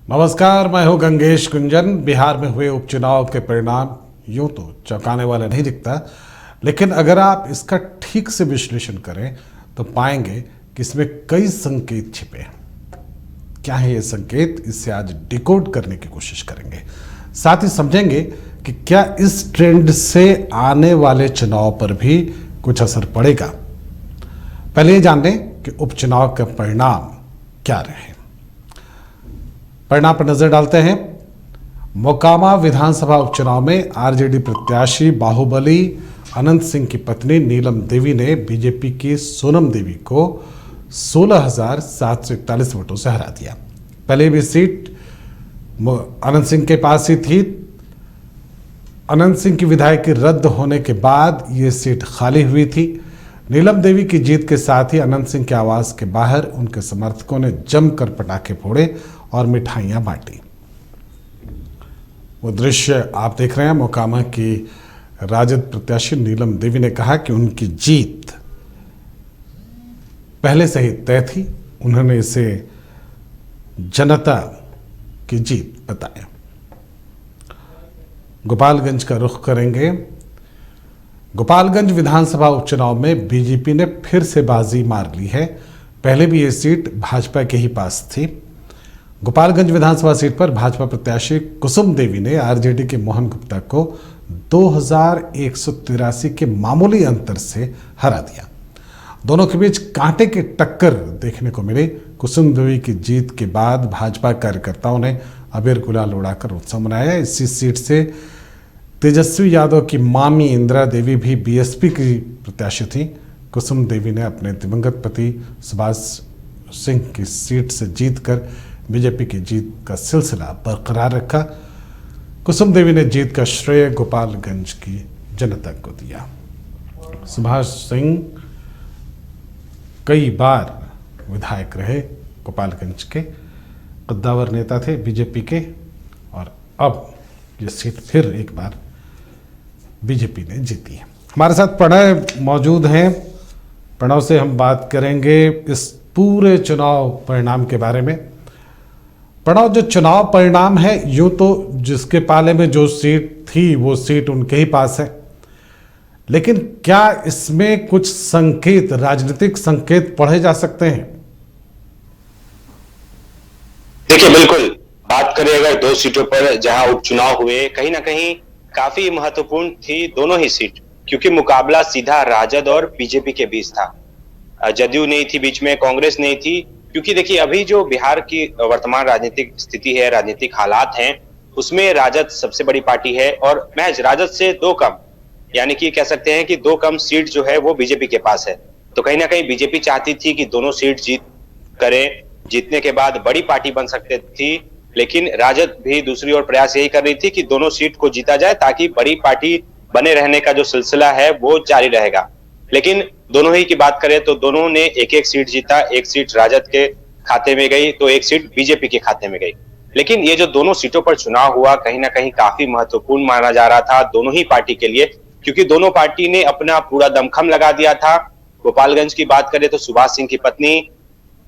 नमस्कार, मैं हूं गंगेश कुंजन। बिहार में हुए उपचुनाव के परिणाम यूं तो चौंकाने वाला नहीं दिखता, लेकिन अगर आप इसका ठीक से विश्लेषण करें तो पाएंगे कि इसमें कई संकेत छिपे हैं। क्या है ये संकेत, इससे आज डिकोड करने की कोशिश करेंगे। साथ ही समझेंगे कि क्या इस ट्रेंड से आने वाले चुनाव पर भी कुछ असर पड़ेगा। पहले ये जान लें कि उपचुनाव का परिणाम क्या रहे। परिणाम पर नजर डालते हैं। मोकामा विधानसभा उपचुनाव में आरजेडी प्रत्याशी बाहुबली अनंत सिंह की पत्नी नीलम देवी ने बीजेपी की सोनम देवी को 16,741 वोटों से हरा दिया। पहले भी सीट अनंत सिंह के पास ही थी। अनंत सिंह की विधायकी रद्द होने के बाद ये सीट खाली हुई थी। नीलम देवी की जीत के साथ ही अनंत सिंह के आवास के बाहर उनके समर्थकों ने जमकर पटाखे फोड़े और मिठाइयां बांटी। वो दृश्य आप देख रहे हैं। मोकामा की राजद प्रत्याशी नीलम देवी ने कहा कि उनकी जीत पहले से ही तय थी। उन्होंने इसे जनता की जीत बताया। गोपालगंज का रुख करेंगे। गोपालगंज विधानसभा उपचुनाव में बीजेपी ने फिर से बाजी मार ली है। पहले भी ये सीट भाजपा के ही पास थी। गोपालगंज विधानसभा सीट पर भाजपा प्रत्याशी कुसुम देवी ने आरजेडी के मोहन गुप्ता को 2183 के मामूली अंतर से हरा दिया। दोनों के बीच कांटे की टक्कर देखने को मिली। कुसुम देवी की जीत के बाद भाजपा कार्यकर्ताओं ने अबीर गुलाल उड़ाकर उत्सव मनाया। इसी सीट से तेजस्वी यादव की मामी इंदिरा देवी भी बीएसपी की प्रत्याशी थी। कुसुम देवी ने अपने दिवंगत पति सुभाष सिंह की सीट से जीतकर बीजेपी की जीत का सिलसिला बरकरार रखा। कुसुम देवी ने जीत का श्रेय गोपालगंज की जनता को दिया। सुभाष सिंह कई बार विधायक रहे, गोपालगंज के कद्दावर नेता थे बीजेपी के, और अब ये सीट फिर एक बार बीजेपी ने जीती है। हमारे साथ प्रणव मौजूद हैं। प्रणव से हम बात करेंगे इस पूरे चुनाव परिणाम के बारे में। प्रणव, जो चुनाव परिणाम है, यूं तो जिसके पाले में जो सीट थी वो सीट उनके ही पास है, लेकिन क्या इसमें कुछ संकेत, राजनीतिक संकेत पढ़े जा सकते हैं? देखिए, बिल्कुल बात करें अगर दो सीटों पर जहां उपचुनाव हुए, कहीं ना कहीं काफी महत्वपूर्ण थी दोनों ही सीट, क्योंकि मुकाबला सीधा राजद और बीजेपी के बीच था। जदयू नहीं थी बीच में, कांग्रेस नहीं थी, क्योंकि देखिए अभी जो बिहार की वर्तमान राजनीतिक स्थिति है, राजनीतिक हालात हैं, उसमें राजद सबसे बड़ी पार्टी है और महज राजद से दो कम, यानी कि कह सकते हैं कि दो कम सीट जो है वो बीजेपी के पास है। तो कहीं ना कहीं बीजेपी चाहती थी कि दोनों सीट जीतने के बाद बड़ी पार्टी बन सकती थी, लेकिन राजद भी दूसरी ओर प्रयास यही कर रही थी कि दोनों सीट को जीता जाए ताकि बड़ी पार्टी बने रहने का जो सिलसिला है वो जारी रहेगा। लेकिन दोनों ही की बात करें तो दोनों ने एक एक सीट जीता। एक सीट राजद के खाते में गई तो एक सीट बीजेपी के खाते में गई। लेकिन ये जो दोनों सीटों पर चुनाव हुआ, कहीं ना कहीं काफी महत्वपूर्ण माना जा रहा था दोनों ही पार्टी के लिए, क्योंकि दोनों पार्टी ने अपना पूरा दमखम लगा दिया था। गोपालगंज की बात करें तो सुभाष सिंह की पत्नी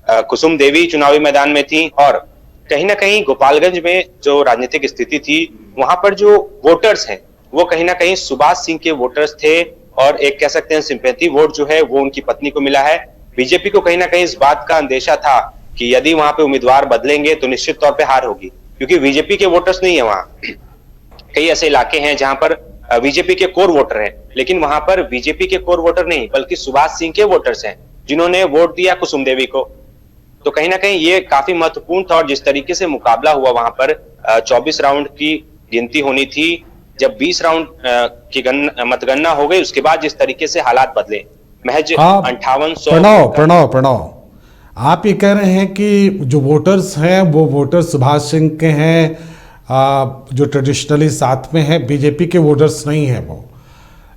कुसुम देवी चुनावी मैदान में थी, और कहीं ना कहीं गोपालगंज में जो राजनीतिक स्थिति थी वहां पर जो वोटर्स हैं वो कहीं ना कहीं सुभाष सिंह के वोटर्स थे, और एक कह सकते हैं सिंपैथी वोट जो है वो उनकी पत्नी को मिला है। बीजेपी को कहीं ना कहीं इस बात का अंदेशा था कि यदि वहां पे उम्मीदवार बदलेंगे तो निश्चित तौर पे हार होगी, क्योंकि बीजेपी के वोटर्स नहीं है वहां। कई ऐसे इलाके हैं जहां पर बीजेपी के कोर वोटर हैं, लेकिन वहां पर बीजेपी के कोर वोटर नहीं बल्कि सुभाष सिंह के वोटर्स हैं जिन्होंने वोट दिया कुसुम देवी को। तो कहीं ना कहीं ये काफी महत्वपूर्ण था, और जिस तरीके से मुकाबला हुआ वहां पर 24 राउंड की गिनती होनी थी। जब 20 राउंड की मतगणना हो गई, उसके बाद जिस तरीके से हालात बदले, महज 5800। प्रणव, आप ये कह रहे हैं कि जो वोटर्स हैं वो वोटर्स सुभाष सिंह के हैं, जो ट्रेडिशनली साथ में है, बीजेपी के वोटर्स नहीं है वो।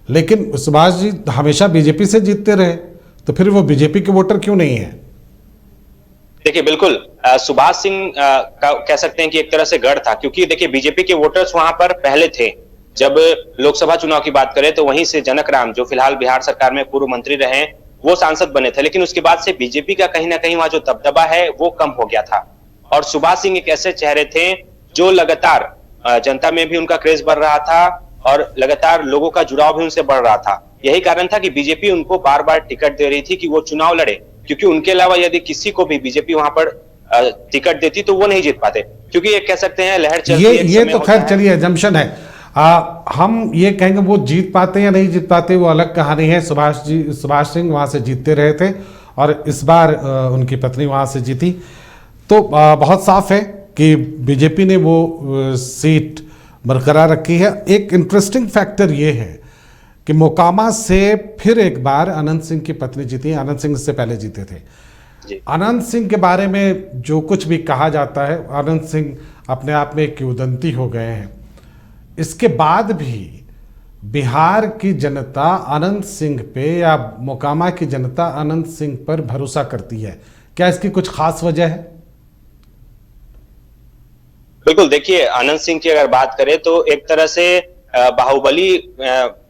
लेकिन सुभाष जी हमेशा बीजेपी से जीतते रहे, तो फिर वो बीजेपी के वोटर क्यों नहीं है? देखिए, बिल्कुल सुभाष सिंह का कह सकते हैं कि एक तरह से गढ़ था, क्योंकि देखिए बीजेपी के वोटर्स वहां पर पहले थे। जब लोकसभा चुनाव की बात करें तो वहीं से जनक राम, जो फिलहाल बिहार सरकार में पूर्व मंत्री रहे, वो सांसद बने थे, लेकिन उसके बाद से बीजेपी का कहीं ना कहीं वहां जो दबदबा है वो कम हो गया था। और सुभाष सिंह एक ऐसे चेहरे थे जो लगातार जनता में भी उनका क्रेज बढ़ रहा था और लगातार लोगों का जुड़ाव भी उनसे बढ़ रहा था। यही कारण था कि बीजेपी उनको बार बार टिकट दे रही थी कि वो चुनाव लड़े, क्योंकि उनके अलावा यदि किसी को भी बीजेपी वहां पर टिकट देती तो वो नहीं जीत पाते, क्योंकि ये कह सकते हैं लहर चलती है, ये तो खैर चलिए जंक्शन है। हम ये कहेंगे वो जीत पाते या नहीं जीत पाते वो अलग कहानी है। सुभाष सिंह वहां से जीतते रहे थे और इस बार उनकी पत्नी वहां से जीती, तो बहुत साफ है कि बीजेपी ने वो सीट बरकरार रखी है। एक इंटरेस्टिंग फैक्टर ये है कि मोकामा से फिर एक बार अनंत सिंह की पत्नी जीती। अनंत सिंह इससे पहले जीते थे। अनंत सिंह के बारे में जो कुछ भी कहा जाता है, अनंत सिंह अपने आप में एक किंवदंती हो गए हैं। इसके बाद भी बिहार की जनता अनंत सिंह पे या मोकामा की जनता अनंत सिंह पर भरोसा करती है। क्या इसकी कुछ खास वजह है? बिल्कुल, देखिए अनंत सिंह की अगर बात करें तो एक तरह से बाहुबली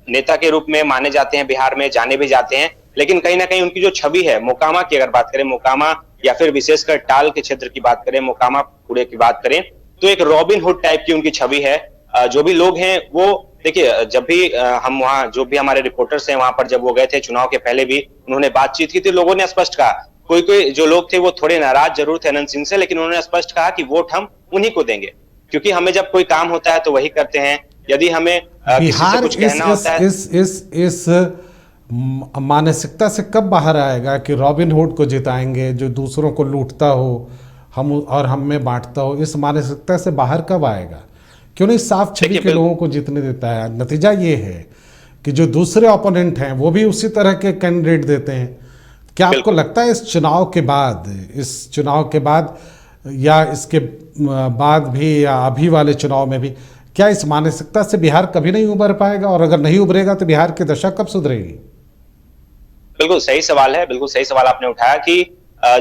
नेता के रूप में माने जाते हैं, बिहार में जाने भी जाते हैं, लेकिन कहीं ना कहीं उनकी जो छवि है मोकामा की अगर बात करें, मोकामा या फिर विशेषकर टाल के क्षेत्र की बात करें, मोकामा पूरे की बात करें, तो एक रॉबिन हुड टाइप की उनकी छवि है। जो भी लोग हैं वो देखिए, जब भी हम वहाँ जो भी हमारे रिपोर्टर्स हैं वहां पर जब वो गए थे चुनाव के पहले भी उन्होंने बातचीत की थी, लोगों ने स्पष्ट कहा, कोई कोई जो लोग थे वो थोड़े नाराज जरूर थे अनंत सिंह से, लेकिन उन्होंने स्पष्ट कहा कि वोट हम उन्हीं को देंगे, क्योंकि हमें जब कोई काम होता है तो वही करते हैं। यदि हमें किसी से कुछ कहना होता है, इस मानसिकता से कब बाहर आएगा कि रॉबिन हुड को जिताएंगे जो दूसरों को लूटता हो हम में बांटता हो? इस मानसिकता से बाहर कब आएगा? क्यों नहीं साफ छवि के लोगों को जीतने देता है? नतीजा ये है कि जो दूसरे ओपोनेंट हैं वो भी उसी तरह के कैंडिडेट देते हैं। क्या आपको लगता है इस चुनाव के बाद या इसके बाद भी या अभी वाले चुनाव में भी क्या इस मानसिकता से बिहार कभी नहीं उभर पाएगा? और अगर नहीं उभरेगा तो बिहार की दशा कब सुधरेगी? बिल्कुल सही सवाल है, बिल्कुल सही सवाल आपने उठाया कि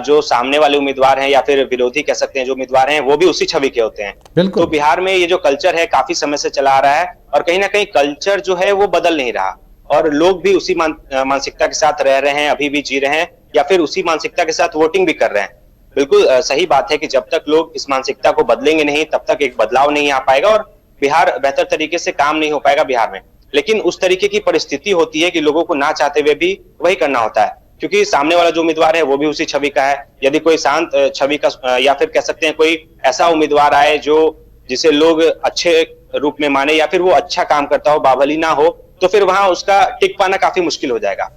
जो सामने वाले उम्मीदवार हैं या फिर विरोधी कह सकते हैं जो उम्मीदवार हैं वो भी उसी छवि के होते हैं। बिल्कुल। तो बिहार में ये जो कल्चर है काफी समय से चला आ रहा है और कहीं ना कहीं कल्चर जो है वो बदल नहीं रहा और लोग भी उसी मानसिकता के साथ रह रहे हैं, अभी भी जी रहे हैं या फिर उसी मानसिकता के साथ वोटिंग भी कर रहे हैं। बिल्कुल सही बात है कि जब तक लोग इस मानसिकता को बदलेंगे नहीं तब तक एक बदलाव नहीं आ पाएगा और बिहार बेहतर तरीके से काम नहीं हो पाएगा बिहार में। लेकिन उस तरीके की परिस्थिति होती है कि लोगों को ना चाहते हुए भी वही करना होता है, क्योंकि सामने वाला जो उम्मीदवार है वो भी उसी छवि का है। यदि कोई शांत छवि का या फिर कह सकते हैं कोई ऐसा उम्मीदवार आए जो जिसे लोग अच्छे रूप में माने या फिर वो अच्छा काम करता हो, बाहुबली ना हो, तो फिर वहां उसका टिक पाना काफी मुश्किल हो जाएगा।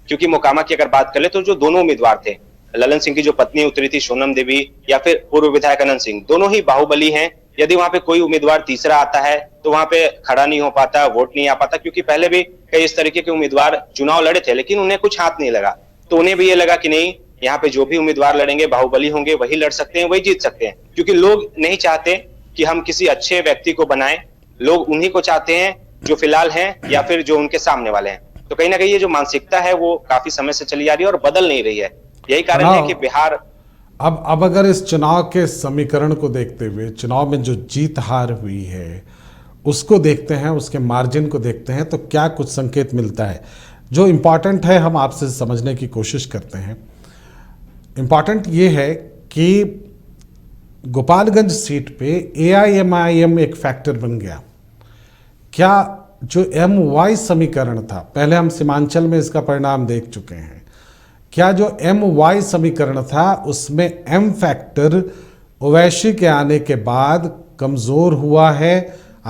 क्योंकि मोकामा की अगर बात कर ले तो जो दोनों उम्मीदवार थे, ललन सिंह की जो पत्नी उतरी थी सोनम देवी या फिर पूर्व विधायक अनंत सिंह, दोनों ही बाहुबली हैं। यदि वहां पे कोई उम्मीदवार तीसरा आता है तो वहां पे खड़ा नहीं हो पाता, वोट नहीं आ पाता, क्योंकि पहले भी कई इस तरीके के उम्मीदवार चुनाव लड़े थे लेकिन उन्हें कुछ हाथ नहीं लगा। तो उन्हें भी ये लगा कि नहीं, यहाँ पे जो भी उम्मीदवार लड़ेंगे बाहुबली होंगे, वही लड़ सकते हैं, वही जीत सकते हैं, क्योंकि लोग नहीं चाहते कि हम किसी अच्छे व्यक्ति को बनाएं, लोग उन्हीं को चाहते हैं जो फिलहाल हैं या फिर जो उनके सामने वाले हैं। तो कहीं ना कहीं ये जो मानसिकता है वो काफी समय से चली आ रही है और बदल नहीं रही है। यही कारण है कि बिहार अब अगर इस चुनाव के समीकरण को देखते हुए चुनाव में जो जीत हार हुई है उसको देखते हैं, उसके मार्जिन को देखते हैं, तो क्या कुछ संकेत मिलता है? जो इम्पॉर्टेंट है हम आपसे समझने की कोशिश करते हैं। इम्पॉर्टेंट ये है कि गोपालगंज सीट पे AIMIM एक फैक्टर बन गया। क्या जो MY समीकरण था, पहले हम सीमांचल में इसका परिणाम देख चुके हैं, क्या जो MY समीकरण था उसमें M फैक्टर ओवैसी के आने के बाद कमजोर हुआ है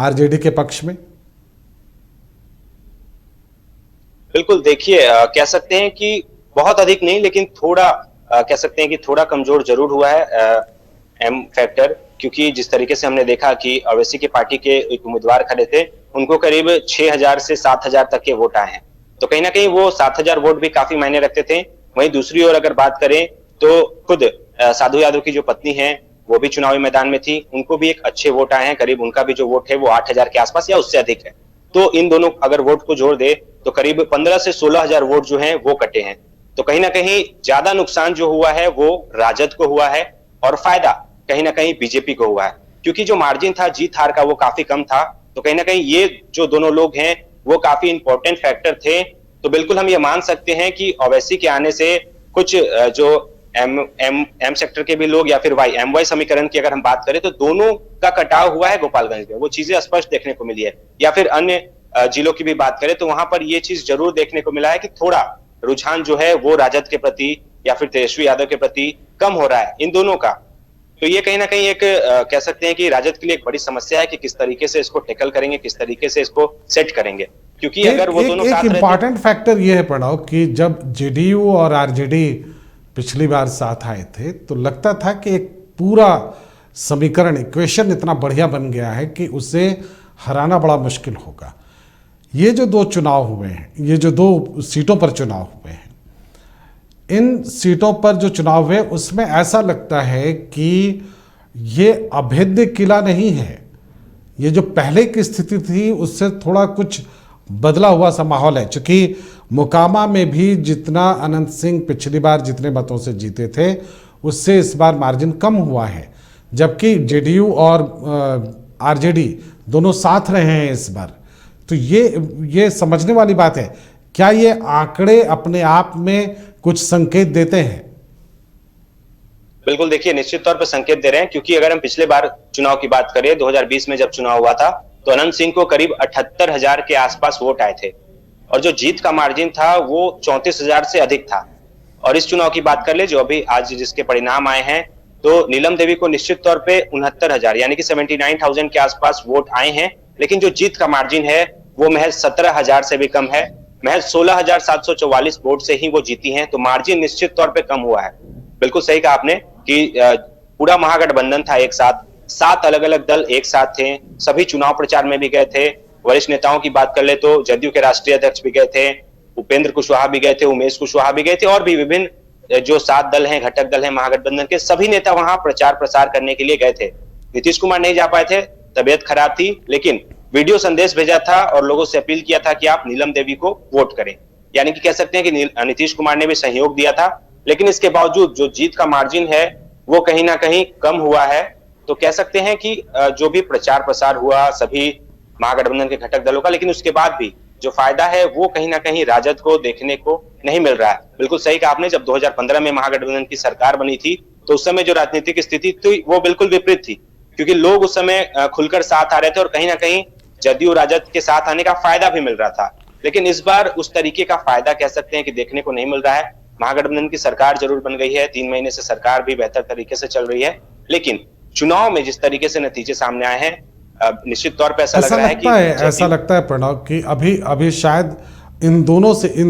RJD के पक्ष में? बिल्कुल, देखिए कह सकते हैं कि बहुत अधिक नहीं लेकिन थोड़ा कह सकते हैं कि थोड़ा कमजोर जरूर हुआ है M फैक्टर, क्योंकि जिस तरीके से हमने देखा कि ओवैसी की पार्टी के एक उम्मीदवार खड़े थे, उनको करीब 6000 से 7000 तक के वोट आए हैं। तो कहीं ना कहीं वो 7000 वोट भी काफी मायने रखते थे। वहीं दूसरी ओर अगर बात करें तो खुद साधु यादव की जो पत्नी है वो भी चुनावी मैदान में थी, उनको भी एक अच्छे वोट आए हैं, करीब उनका भी जो वोट है वो 8000 के आसपास या उससे अधिक है। तो इन दोनों अगर वोट को जोड़ दे तो करीब 15 से 16000 वोट जो हैं वो कटे हैं। तो कहीं ना कहीं ज्यादा नुकसान जो हुआ है वो राजद को हुआ है और फायदा कहीं ना कहीं बीजेपी को हुआ है, क्योंकि जो मार्जिन था जीत हार का वो काफी कम था। तो कहीं ना कहीं ये जो दोनों लोग हैं वो काफी इंपॉर्टेंट फैक्टर थे। तो बिल्कुल हम ये मान सकते हैं कि ओवैसी के आने से कुछ जो एम सेक्टर के भी लोग या फिर वाई समीकरण की अगर हम बात करें तो दोनों का कटाव हुआ है गोपालगंज में, वो चीजें स्पष्ट देखने को मिली है। या फिर अन्य जिलों की भी बात करें तो वहां पर ये चीज जरूर देखने को मिला है कि थोड़ा रुझान जो है वो राजद के प्रति या फिर तेजस्वी यादव के प्रति कम हो रहा है, इन दोनों का। तो ये कहीं ना कहीं एक कह सकते हैं कि राजद के लिए एक बड़ी समस्या है कि किस तरीके से इसको टैकल करेंगे, किस तरीके से इसको सेट करेंगे, क्योंकि अगर वो दोनों साथ एक इम्पॉर्टेंट फैक्टर ये है प्रणव कि जब जेडीयू और आरजेडी पिछली बार साथ आए थे तो लगता था कि एक पूरा समीकरण इक्वेशन इतना बढ़िया बन गया है कि उसे हराना बड़ा मुश्किल होगा। ये जो दो चुनाव हुए हैं, ये जो दो सीटों पर चुनाव हुए हैं, इन सीटों पर जो चुनाव हुए उसमें ऐसा लगता है कि ये अभेद्य किला नहीं है। ये जो पहले की स्थिति थी उससे थोड़ा कुछ बदला हुआ सा माहौल है, क्योंकि मोकामा में भी जितना अनंत सिंह पिछली बार जितने मतों से जीते थे उससे इस बार मार्जिन कम हुआ है, जबकि जेडीयू और आरजेडी दोनों साथ रहे हैं इस बार। तो ये समझने वाली बात है। क्या ये आंकड़े अपने आप में कुछ संकेत देते हैं? बिल्कुल, देखिए निश्चित तौर पर संकेत दे रहे हैं, क्योंकि अगर हम पिछले बार चुनाव की बात करें 2020 में जब चुनाव हुआ था तो अनंत सिंह को करीब 78,000 के आसपास वोट आए थे और जो जीत का मार्जिन था वो 34,000 से अधिक था। और इस चुनाव की बात कर ले जो अभी आज जिसके परिणाम आए हैं, तो नीलम देवी को निश्चित तौर पे 69,000 यानी कि 79,000 के आसपास वोट आए हैं, लेकिन जो जीत का मार्जिन है वो महज 17,000 से भी कम है। महज 16,744 वोट से ही वो जीती हैं, तो मार्जिन निश्चित तौर पे कम हुआ है। बिल्कुल सही कहा आपने कि पूरा महागठबंधन था एक साथ, 7 अलग अलग दल एक साथ थे, सभी चुनाव प्रचार में भी गए थे। वरिष्ठ नेताओं की बात कर ले तो जदयू के राष्ट्रीय अध्यक्ष भी गए थे, उपेंद्र कुशवाहा भी गए थे, उमेश कुशवाहा भी गए थे, और भी विभिन्न जो 7 दल हैं, घटक दल हैं महागठबंधन के, सभी नेता वहां प्रचार प्रसार करने के लिए गए थे। नीतीश कुमार नहीं जा पाए थे, तबियत खराब थी, लेकिन वीडियो संदेश भेजा था और लोगों से अपील किया था कि आप नीलम देवी को वोट करें। यानी कि कह सकते हैं कि नीतीश कुमार ने भी सहयोग दिया था, लेकिन इसके बावजूद जो जीत का मार्जिन है वो कहीं ना कहीं कम हुआ है। तो कह सकते हैं कि जो भी प्रचार प्रसार हुआ सभी महागठबंधन के घटक दलों का, लेकिन उसके बाद भी जो फायदा है वो कहीं ना कहीं राजद को देखने को नहीं मिल रहा है। बिल्कुल सही कहा आपने, जब 2015 में महागठबंधन की सरकार बनी थी तो उस समय जो राजनीतिक स्थिति थी वो बिल्कुल विपरीत थी, क्योंकि लोग उस समय खुलकर साथ आ रहे थे और कहीं ना कहीं जदयू राजद के साथ आने का फायदा भी मिल रहा था। लेकिन इस बार उस तरीके का फायदा कह सकते हैं कि देखने को नहीं मिल रहा है। महागठबंधन की सरकार जरूर बन गई है, 3 महीने से सरकार भी बेहतर तरीके से चल रही है, लेकिन चुनाव में जिस तरीके से नतीजे सामने आए हैं, निश्चित तौर पर ऐसा लगता है प्रणव कि अभी शायद इन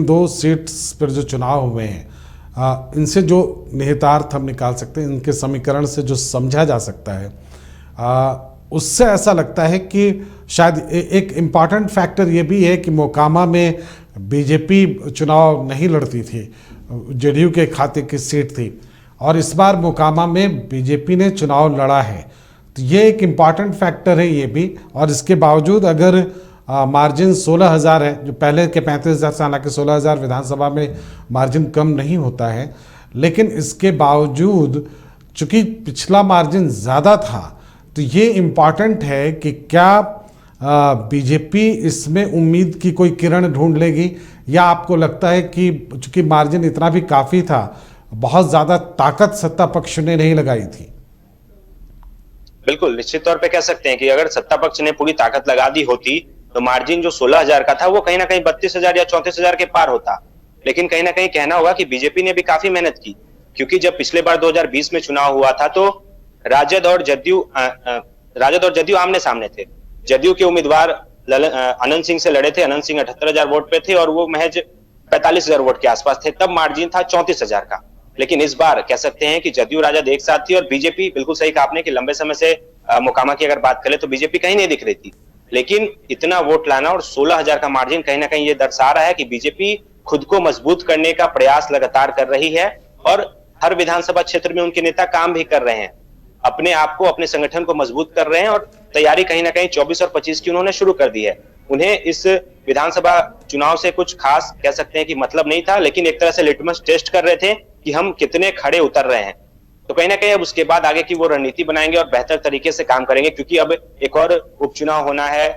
दो सीट्स पर जो चुनाव हुए हैं इनसे जो निहितार्थ हम निकाल सकते हैं, इनके समीकरण से जो समझा जा सकता है, उससे ऐसा लगता है कि शायद एक इम्पॉर्टेंट फैक्टर ये भी है कि मोकामा में बीजेपी चुनाव नहीं लड़ती थी, जेडीयू के खाते की सीट थी, और इस बार मोकामा में बीजेपी ने चुनाव लड़ा है। तो ये एक इम्पॉर्टेंट फैक्टर है ये भी। और इसके बावजूद अगर मार्जिन 16,000 है, जो पहले के 35,000 से, हालांकि 16,000 विधानसभा में मार्जिन कम नहीं होता है, लेकिन इसके बावजूद चूंकि पिछला मार्जिन ज़्यादा था, तो ये इम्पॉर्टेंट है कि क्या बीजेपी इसमें उम्मीद की कोई किरण ढूंढ लेगी, या आपको लगता है कि चूंकि मार्जिन इतना भी काफ़ी था, बहुत ज़्यादा ताकत सत्ता पक्ष ने नहीं लगाई थी? बिल्कुल, निश्चित तौर पे कह सकते हैं कि अगर सत्ता पक्ष ने पूरी ताकत लगा दी होती तो मार्जिन जो 16,000 का था वो कहीं ना कहीं 32,000 या 34,000 के पार होता। लेकिन कहीं ना कहीं कहना होगा कि बीजेपी ने भी काफी मेहनत की, क्योंकि जब पिछले बार 2020 में चुनाव हुआ था तो राजद और जदयू आमने सामने थे। जदयू के उम्मीदवार अनंत सिंह से लड़े थे, अनंत सिंह 78,000 वोट पे थे और वो महज 45,000 वोट के आसपास थे, तब मार्जिन था 34,000 का। लेकिन इस बार कह सकते हैं कि जदयू राजद एक साथ थी और बीजेपी, बिल्कुल सही कहा आपने कि लंबे समय से मोकामा की अगर बात करें तो बीजेपी कहीं नहीं दिख रही थी, लेकिन इतना वोट लाना और 16,000 का मार्जिन कहीं ना कहीं ये दर्शा रहा है कि बीजेपी खुद को मजबूत करने का प्रयास लगातार कर रही है और हर विधानसभा क्षेत्र में उनके नेता काम भी कर रहे हैं, अपने आप को, अपने संगठन को मजबूत कर रहे हैं और तैयारी कहीं ना कहीं 24 और 25 की उन्होंने शुरू कर दी है। उन्हें इस विधानसभा चुनाव से कुछ खास कह सकते हैं कि मतलब नहीं था, लेकिन एक तरह से लिटमस टेस्ट कर रहे थे कि हम कितने खड़े उतर रहे हैं। तो कहीं ना कहीं अब उसके बाद आगे की वो रणनीति बनाएंगे और बेहतर तरीके से काम करेंगे, क्योंकि अब एक और उपचुनाव होना है।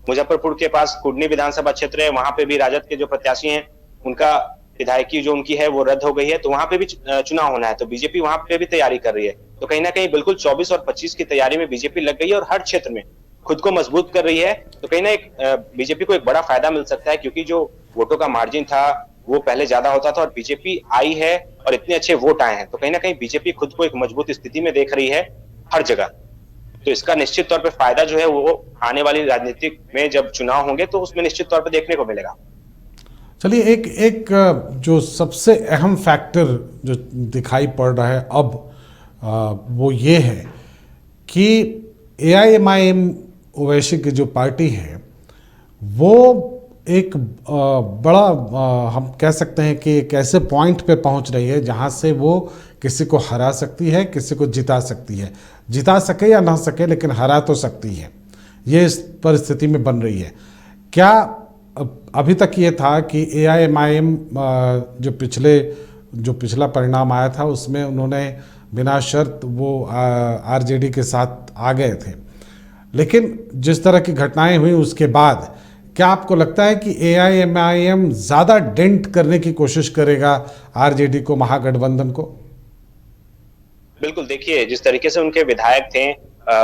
मुजफ्फरपुर के पास कुडनी विधानसभा क्षेत्र है, वहां पे भी राजद के जो प्रत्याशी हैं उनका विधायकी जो उनकी है वो रद्द हो गई है, तो वहां पे भी चुनाव होना है, तो बीजेपी वहां पे भी तैयारी कर रही है। तो कहीं ना कहीं बिल्कुल 24 और 25 की तैयारी में बीजेपी लग गई है और हर क्षेत्र में खुद को मजबूत कर रही है। तो कहीं ना एक बीजेपी को एक बड़ा फायदा मिल सकता है, क्योंकि जो वोटों का मार्जिन था वो पहले ज्यादा होता था और बीजेपी आई है और इतने अच्छे वोट आए हैं, तो कहीं ना कहीं बीजेपी खुद को एक मजबूत स्थिति में देख रही है हर जगह। तो इसका निश्चित तौर पे फायदा जो है वो आने वाली राजनीतिक में जब चुनाव होंगे तो उसमें निश्चित तौर पे देखने को मिलेगा। चलिए, एक एक जो सबसे अहम फैक्टर जो दिखाई पड़ रहा है अब, वो ये है कि AIMIM ओवैसी की जो पार्टी है वो एक बड़ा, हम कह सकते हैं कि एक ऐसे पॉइंट पे पहुंच रही है जहां से वो किसी को हरा सकती है, किसी को जिता सकती है। जिता सके या ना सके, लेकिन हरा तो सकती है। ये इस परिस्थिति में बन रही है। क्या अभी तक ये था कि AIMIM जो पिछला परिणाम आया था उसमें उन्होंने बिना शर्त वो RJD के साथ आ गए थे, लेकिन जिस तरह की घटनाएं हुई उसके बाद क्या आपको लगता है कि AIMIM ज़्यादा डेंट करने की कोशिश करेगा RJD को, महागठबंधन को? बिल्कुल, देखिए जिस तरीके से उनके विधायक थे,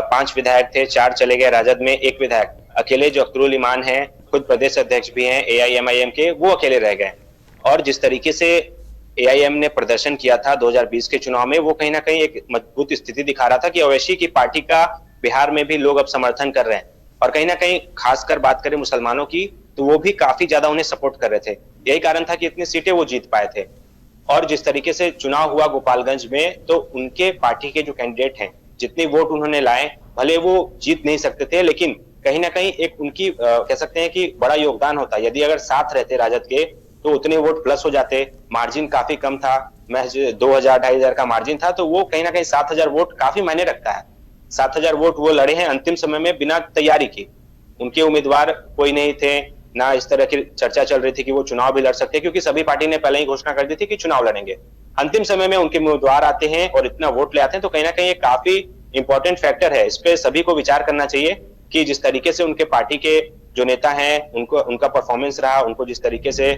5 विधायक थे, 4 चले गए राजद में, 1 विधायक अकेले जो अख्तरुल इमान है, खुद प्रदेश अध्यक्ष भी हैं AIMIM के, वो अकेले रह गए। और जिस तरीके से AIM ने प्रदर्शन किया था 2020 के चुनाव में, वो कहीं ना कहीं एक मजबूत स्थिति दिखा रहा था कि ओवैसी की पार्टी का बिहार में भी लोग अब समर्थन कर रहे हैं। और कहीं ना कहीं खासकर बात करें मुसलमानों की, तो वो भी काफी ज्यादा उन्हें सपोर्ट कर रहे थे। यही कारण था कि इतनी सीटें वो जीत पाए थे। और जिस तरीके से चुनाव हुआ गोपालगंज में, तो उनके पार्टी के जो कैंडिडेट हैं, जितने वोट उन्होंने लाए, भले वो जीत नहीं सकते थे, लेकिन कहीं ना कहीं एक उनकी कह सकते हैं कि बड़ा योगदान होता। यदि अगर साथ रहते राजद के तो उतने वोट प्लस हो जाते। मार्जिन काफी कम था, महज 2000-2500 का मार्जिन था, तो वो कहीं ना कहीं 7000 वोट काफी मायने रखता है। 7000 वोट वो लड़े हैं अंतिम समय में बिना तैयारी की। उनके उम्मीदवार कोई नहीं थे, ना इस तरह की चर्चा चल रही थी कि वो चुनाव भी लड़ सकते हैं, क्योंकि सभी पार्टी ने पहले ही घोषणा कर दी थी कि चुनाव लड़ेंगे। अंतिम समय में उनके उम्मीदवार आते हैं और इतना वोट ले आते हैं, तो कहीं ना कहीं एक काफी इंपॉर्टेंट फैक्टर है। इस पे सभी को विचार करना चाहिए कि जिस तरीके से उनके पार्टी के जो नेता हैं, उनको उनका परफॉर्मेंस रहा, उनको जिस तरीके से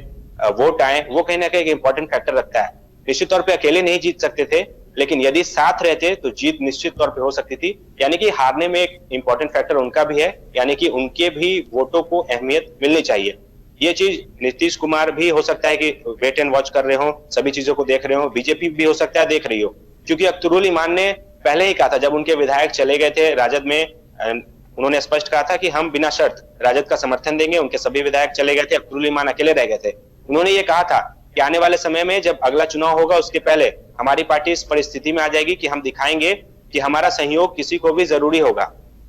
वोट आए, वो कहीं ना कहीं एक इंपॉर्टेंट फैक्टर रखता है। निश्चित तौर पे अकेले नहीं जीत सकते थे, लेकिन यदि साथ रहते तो जीत निश्चित तौर पे हो सकती थी। यानी कि हारने में एक इंपॉर्टेंट फैक्टर उनका भी है, यानी कि उनके भी वोटों को अहमियत मिलनी चाहिए। ये चीज नीतीश कुमार भी हो सकता है कि वेट एंड वॉच कर रहे हो, सभी चीजों को देख रहे हो, बीजेपी भी हो सकता है देख रही हो, क्योंकि अख्तरुल इमान ने पहले ही कहा था, जब उनके विधायक चले गए थे राजद में, उन्होंने स्पष्ट कहा था कि हम बिना शर्त राजद का समर्थन देंगे। उनके सभी विधायक चले गए थे, अख्तरुल इमान अकेले रह गए थे। उन्होंने ये कहा था कि आने वाले समय में जब अगला चुनाव होगा उसके पहले हमारी पार्टी इस परिस्थिति में आ जाएगी कि हम दिखाएंगे कि हमारा सहयोग किसी को भी जरूरी होगा।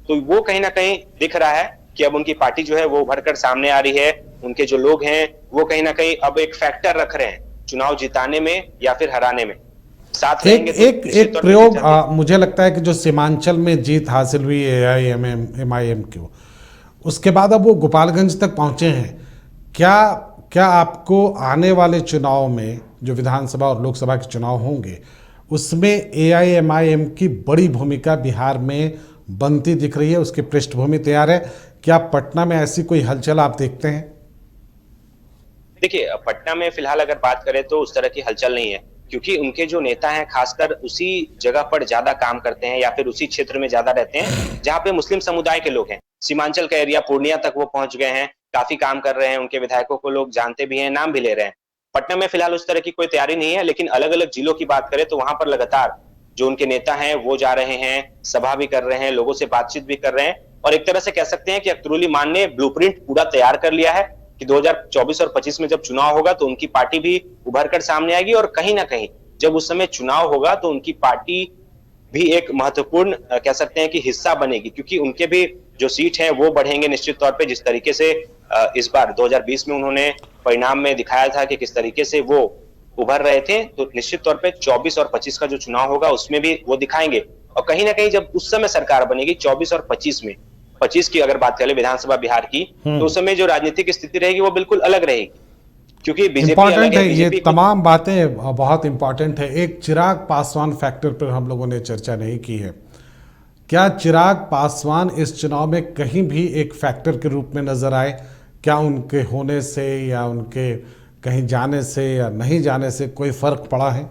तो वो कहीं ना कहीं दिख रहा है कि अब उनकी पार्टी जो है वो उभरकर सामने आ रही है। उनके जो लोग हैं वो कहीं ना कहीं अब एक फैक्टर रख रहे हैं चुनाव जिताने में या फिर हराने में। साथ एक प्रयोग मुझे लगता है कि जो सीमांचल में जीत हासिल हुई AIMIM की, उसके बाद अब वो गोपालगंज तक पहुंचे हैं। क्या आपको आने वाले चुनाव में, जो विधानसभा और लोकसभा के चुनाव होंगे, उसमें AIMIM की बड़ी भूमिका बिहार में बनती दिख रही है? उसकी पृष्ठभूमि तैयार है? क्या पटना में ऐसी कोई हलचल आप देखते हैं? देखिए, पटना में फिलहाल अगर बात करें तो उस तरह की हलचल नहीं है, क्योंकि उनके जो नेता हैं खासकर उसी जगह पर ज्यादा काम करते हैं या फिर उसी क्षेत्र में ज्यादा रहते हैं जहां पे मुस्लिम समुदाय के लोग हैं। सीमांचल का एरिया पूर्णिया तक वो पहुंच गए हैं, काफी काम कर रहे हैं, उनके विधायकों को लोग जानते भी हैं, नाम भी ले रहे हैं। पटना में फिलहाल उस तरह की कोई तैयारी नहीं है, लेकिन अलग अलग जिलों की बात करें तो वहां पर लगातार जो उनके नेता हैं वो जा रहे हैं, सभा भी कर रहे हैं, लोगों से बातचीत भी कर रहे हैं। और एक तरह से कह सकते हैं कि अख्तरुल इमान ने ब्लूप्रिंट पूरा तैयार कर लिया है कि 2024 और 25 में जब चुनाव होगा तो उनकी पार्टी भी उभर कर सामने आएगी, और कहीं ना कहीं जब उस समय चुनाव होगा तो उनकी पार्टी भी एक महत्वपूर्ण कह सकते हैं कि हिस्सा बनेगी, क्योंकि उनके भी जो सीट हैं वो बढ़ेंगे निश्चित तौर पे। जिस तरीके से इस बार 2020 में उन्होंने परिणाम में दिखाया था कि किस तरीके से वो उभर रहे थे, तो निश्चित तौर पे 24 और 25 का जो चुनाव होगा उसमें भी वो दिखाएंगे। और कहीं ना कहीं जब उस समय सरकार बनेगी 24 और 25 में, 25 की अगर बात करें विधानसभा बिहार की, तो उस समय जो राजनीतिक स्थिति रहेगी वो बिल्कुल अलग रहेगी, क्योंकि बीजेपी इंपॉर्टेंट है। ये तमाम बातें बहुत इंपॉर्टेंट है। एक चिराग पासवान फैक्टर पर हम लोगों ने चर्चा नहीं की है। क्या चिराग पासवान इस चुनाव में कहीं भी एक फैक्टर के रूप में नजर आए? क्या उनके होने से या उनके कहीं जाने से या नहीं जाने से कोई फर्क पड़ा है?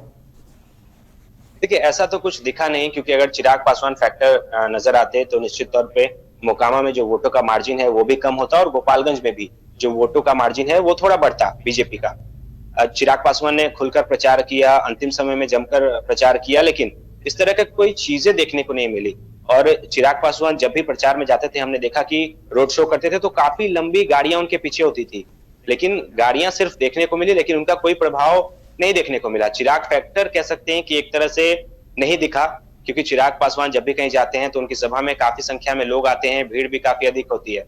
देखिए, ऐसा तो कुछ दिखा नहीं, क्योंकि अगर चिराग पासवान फैक्टर नजर आते तो निश्चित तौर पे मोकामा में जो वोटों का मार्जिन है वो भी कम होता, और गोपालगंज में भी जो वोटों का मार्जिन है वो थोड़ा बढ़ता बीजेपी का। चिराग पासवान ने खुलकर प्रचार किया, अंतिम समय में जमकर प्रचार किया, लेकिन इस तरह की कोई चीजें देखने को नहीं मिली। और चिराग पासवान जब भी प्रचार में जाते थे, हमने देखा कि रोड शो करते थे तो काफी लंबी गाड़ियां उनके पीछे होती थी, लेकिन गाड़ियां सिर्फ देखने को मिली, लेकिन उनका कोई प्रभाव नहीं देखने को मिला। चिराग फैक्टर कह सकते हैं कि एक तरह से नहीं दिखा, क्योंकि चिराग पासवान जब भी कहीं जाते हैं तो उनकी सभा में काफी संख्या में लोग आते हैं, भीड़ भी काफी अधिक होती है।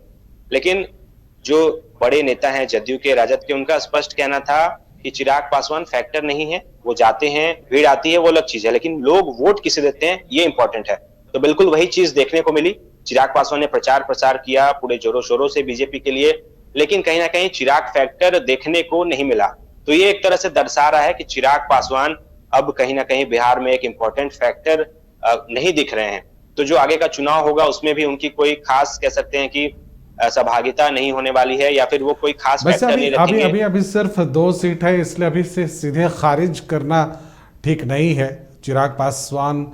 लेकिन जो बड़े नेता हैं जदयू के, राजद के, उनका स्पष्ट कहना था कि चिराग पासवान फैक्टर नहीं है, वो जाते हैं, भीड़ आती है, वो अलग चीज है, लेकिन लोग वोट किसे देते हैं ये इंपॉर्टेंट है। तो बिल्कुल वही चीज देखने को मिली। चिराग पासवान ने प्रचार प्रसार किया पूरे जोरों शोरों से बीजेपी के लिए, लेकिन कहीं ना कहीं चिराग फैक्टर देखने को नहीं मिला। तो ये एक तरह से दर्शा रहा है कि चिराग पासवान अब कहीं ना कहीं बिहार में एक इंपॉर्टेंट फैक्टर नहीं दिख रहे हैं। तो जो आगे का चुनाव होगा उसमें भी उनकी कोई खास कह सकते हैं कि सहभागिता नहीं होने वाली है, या फिर वो कोई खास वैसे फैक्टर अभी नहीं अभी रखेंगे। अभी अभी सिर्फ 2 सीट है, इसलिए अभी से सीधे खारिज करना ठीक नहीं है। चिराग पासवान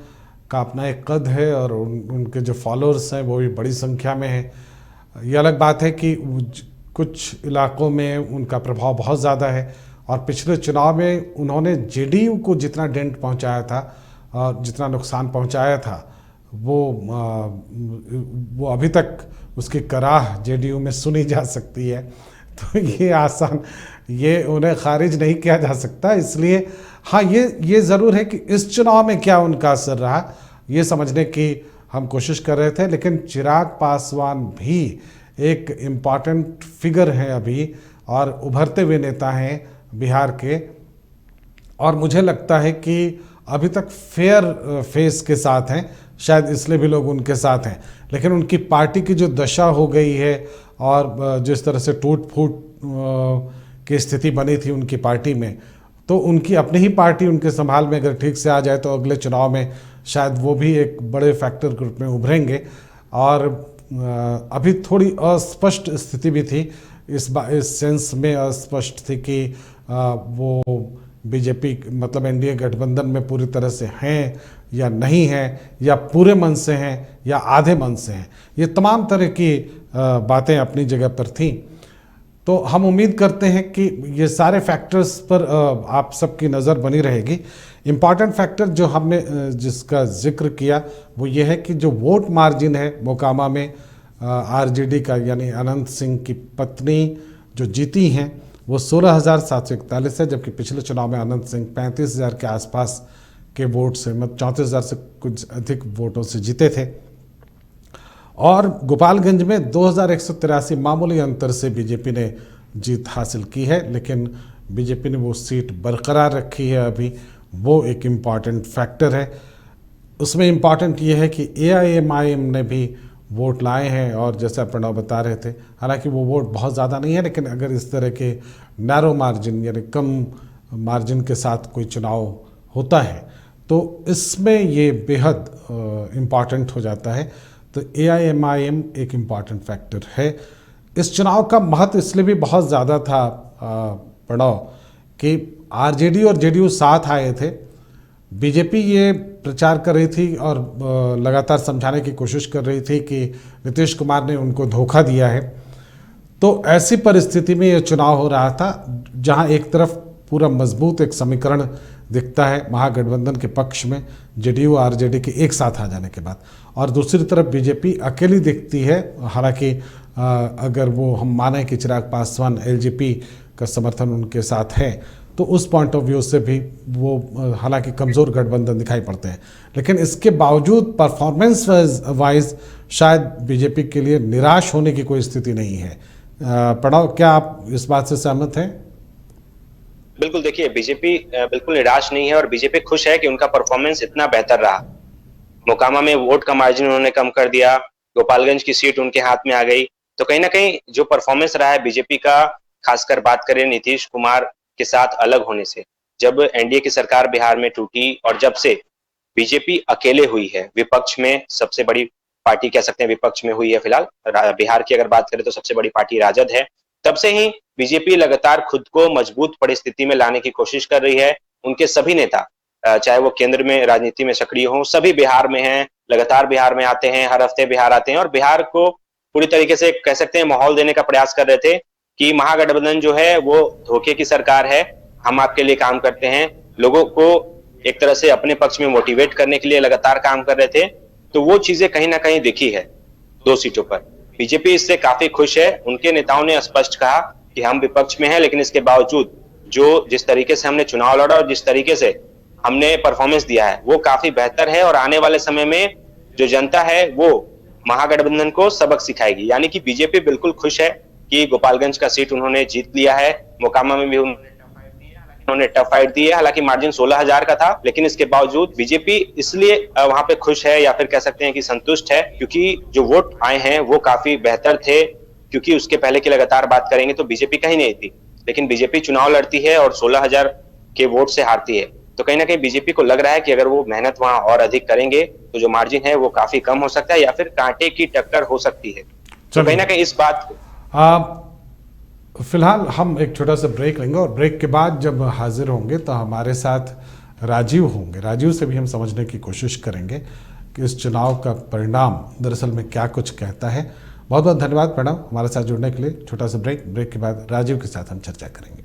का अपना एक कद है और उनके जो फॉलोअर्स हैं वो भी बड़ी संख्या में हैं। ये अलग बात है कि कुछ इलाकों में उनका प्रभाव बहुत ज़्यादा है, और पिछले चुनाव में उन्होंने जेडीयू को जितना डेंट पहुंचाया था और जितना नुकसान पहुंचाया था, वो अभी तक उसकी कराह जेडीयू में सुनी जा सकती है। तो ये उन्हें खारिज नहीं किया जा सकता। इसलिए हाँ, ये ज़रूर है कि इस चुनाव में क्या उनका असर रहा, ये समझने की हम कोशिश कर रहे थे। लेकिन चिराग पासवान भी एक इम्पॉर्टेंट फिगर हैं अभी, और उभरते हुए नेता हैं बिहार के, और मुझे लगता है कि अभी तक फेयर फेस के साथ हैं, शायद इसलिए भी लोग उनके साथ हैं। लेकिन उनकी पार्टी की जो दशा हो गई है और जिस तरह से टूट फूट की स्थिति बनी थी उनकी पार्टी में, तो उनकी अपनी ही पार्टी उनके संभाल में अगर ठीक से आ जाए तो अगले चुनाव में शायद वो भी एक बड़े फैक्टर के रूप में उभरेंगे। और अभी थोड़ी अस्पष्ट स्थिति भी थी, इस सेंस में अस्पष्ट थी कि वो बीजेपी मतलब एनडीए गठबंधन में पूरी तरह से हैं या नहीं हैं, या पूरे मन से हैं या आधे मन से हैं। ये तमाम तरह की बातें अपनी जगह पर थीं। तो हम उम्मीद करते हैं कि ये सारे फैक्टर्स पर आप सबकी नज़र बनी रहेगी। इम्पॉर्टेंट फैक्टर जो हमने जिसका जिक्र किया वो ये है कि जो वोट मार्जिन है मोकामा में आरजेडी का, यानी अनंत सिंह की पत्नी जो जीती हैं, वो 16,741 है, जबकि पिछले चुनाव में अनंत सिंह 35,000 के आसपास के वोट से, मतलब 34,000 से कुछ अधिक वोटों से जीते थे। और गोपालगंज में 2,183 मामूली अंतर से बीजेपी ने जीत हासिल की है, लेकिन बीजेपी ने वो सीट बरकरार रखी है अभी, वो एक इम्पॉर्टेंट फैक्टर है। उसमें इम्पॉर्टेंट ये है कि AIMIM ने भी वोट लाए हैं, और जैसा प्रणव बता रहे थे, हालांकि वो वोट बहुत ज़्यादा नहीं है, लेकिन अगर इस तरह के नैरो मार्जिन यानी कम मार्जिन के साथ कोई चुनाव होता है तो इसमें ये बेहद इम्पॉर्टेंट हो जाता है। तो AIMIM एक इम्पॉर्टेंट फैक्टर है। इस चुनाव का महत्व इसलिए भी बहुत ज़्यादा था प्रणव कि RJD और JDU साथ आए थे। बीजेपी ये प्रचार कर रही थी और लगातार समझाने की कोशिश कर रही थी कि नीतीश कुमार ने उनको धोखा दिया है। तो ऐसी परिस्थिति में ये चुनाव हो रहा था जहां एक तरफ पूरा मजबूत एक समीकरण दिखता है महागठबंधन के पक्ष में, JDU RJD के एक साथ आ जाने के बाद, और दूसरी तरफ बीजेपी अकेली दिखती है। हालांकि अगर वो हम माने कि चिराग पासवान LJP का समर्थन उनके साथ है, तो उस पॉइंट ऑफ व्यू से भी वो हालांकि कमज़ोर गठबंधन दिखाई पड़ते हैं, लेकिन इसके बावजूद परफॉर्मेंस वाइज शायद बीजेपी के लिए निराश होने की कोई स्थिति नहीं है। प्रणव, क्या आप इस बात से सहमत हैं? बिल्कुल, देखिए बीजेपी बिल्कुल निराश नहीं है, और बीजेपी खुश है कि उनका परफॉर्मेंस इतना बेहतर रहा। मोकामा में वोट का मार्जिन उन्होंने कम कर दिया, गोपालगंज की सीट उनके हाथ में आ गई। तो कहीं ना कहीं जो परफॉर्मेंस रहा है बीजेपी का, खासकर बात करें नीतीश कुमार के साथ अलग होने से, जब एनडीए की सरकार बिहार में टूटी और जब से बीजेपी अकेले हुई है, विपक्ष में सबसे बड़ी पार्टी कह सकते हैं विपक्ष में हुई है फिलहाल, बिहार की अगर बात करें तो सबसे बड़ी पार्टी राजद है, तब से ही बीजेपी लगातार खुद को मजबूत परिस्थिति में लाने की कोशिश कर रही है। उनके सभी नेता चाहे वो केंद्र में राजनीति में सक्रिय हों, सभी बिहार में हैं, लगातार बिहार में आते हैं, हर हफ्ते बिहार आते हैं और बिहार को पूरी तरीके से कह सकते हैं माहौल देने का प्रयास कर रहे थे कि महागठबंधन जो है वो धोखे की सरकार है, हम आपके लिए काम करते हैं। लोगों को एक तरह से अपने पक्ष में मोटिवेट करने के लिए लगातार काम कर रहे थे। तो वो चीजें कहीं ना कहीं दिखी है 2 सीटों पर। बीजेपी इससे काफी खुश है। उनके नेताओं ने स्पष्ट कहा कि हम विपक्ष में हैं, लेकिन इसके बावजूद जिस तरीके से हमने चुनाव लड़ा और जिस तरीके से हमने परफॉर्मेंस दिया है वो काफी बेहतर है और आने वाले समय में जो जनता है वो महागठबंधन को सबक सिखाएगी। यानी कि बीजेपी बिल्कुल खुश है कि गोपालगंज का सीट उन्होंने जीत लिया है। मोकामा में भी उन्होंने टफ फाइट दी है, हालांकि मार्जिन 16,000 का था, लेकिन इसके बावजूद बीजेपी इसलिए वहां पे खुश है या फिर कह सकते हैं कि संतुष्ट है क्योंकि जो वोट आए हैं वो काफी बेहतर थे। क्योंकि उसके पहले की लगातार बात करेंगे तो बीजेपी कहीं नहीं थी, लेकिन बीजेपी चुनाव लड़ती है और 16,000 के वोट से हारती है। तो कहीं ना कहीं बीजेपी को लग रहा है कि अगर वो मेहनत वहां और अधिक करेंगे तो जो मार्जिन है वो काफी कम हो सकता है या फिर कांटे की टक्कर हो सकती है। तो कहीं ना कहीं इस बात फिलहाल हम एक छोटा सा ब्रेक लेंगे और ब्रेक के बाद जब हाजिर होंगे तो हमारे साथ राजीव होंगे। राजीव से भी हम समझने की कोशिश करेंगे कि इस चुनाव का परिणाम दरअसल में क्या कुछ कहता है। बहुत बहुत धन्यवाद प्रणव हमारे साथ जुड़ने के लिए। छोटा सा ब्रेक के बाद राजीव के साथ हम चर्चा करेंगे।